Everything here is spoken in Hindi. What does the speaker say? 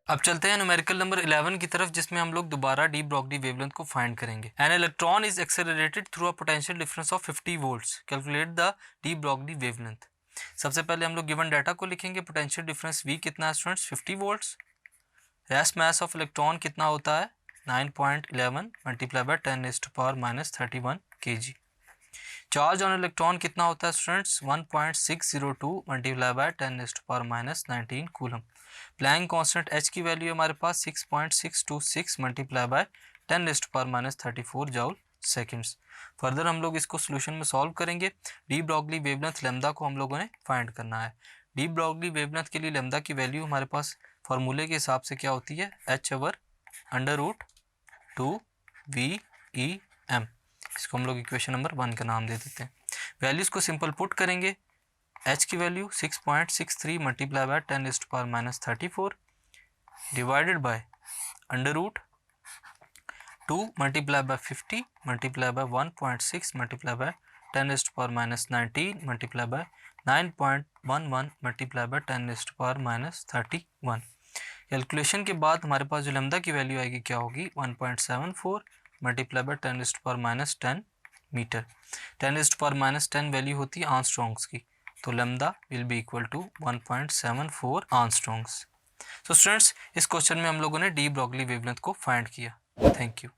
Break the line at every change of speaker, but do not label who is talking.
अब चलते हैं न्यूमेरिकल नंबर 11 की तरफ, जिसमें हम लोग दोबारा डी ब्रॉगली वेवलेंथ को फाइंड करेंगे। An electron is accelerated through a potential difference of 50 volts, calculate the D Broglie wavelength. सबसे पहले हम लोग गिवन डाटा को लिखेंगे। पोटेंशियल डिफरेंस V कितना है students, 50 volts. Rest mass of electron कितना होता है, 9.11 multiply by 10⁻⁻31 kg। Charge on electron कितना होता है students, 1.602 multiply by 10⁻⁻19 coulomb. Planck constant H की वैल्यू हमारे पास 6.626 multiply by 10⁻⁻34 joule seconds. Further हम लोग इसको सोल्यूशन में सॉल्व करेंगे। डी ब्रॉगली वेवलेंथ लैम्डा को हम लोगों ने फाइंड करना है। डी ब्रॉगली वेवलेंथ के लिए लैम्डा की वैल्यू हमारे पास फार्मूले के हिसाब से क्या होती है, h/√2VEm। इसको हम लोग इक्वेशन नंबर 1 का नाम दे देते हैं। वैल्यूज़ को सिंपल पुट करेंगे। h की value 6.63 multiply by 10⁻⁻34 divided by √2 multiply by 50 multiply by 1.6 multiply by 10⁻⁻19 multiply by 9.11 multiply by 10⁻⁻31। Calculation के बाद हमारे पास जो लैम्डा की वैल्यू आएगी क्या होगी, 1.74 मल्टीप्लाई बाय 10⁻10 मीटर। 10⁻10 वैल्यू होती है आर्मस्ट्रॉन्ग्स की, तो lambda will be equal to 1.74 angstroms. तो स्टूडेंट्स, इस क्वेश्चन में हम लोगों ने डी ब्रॉगली वेवलेंथ को फाइंड किया। Thank you.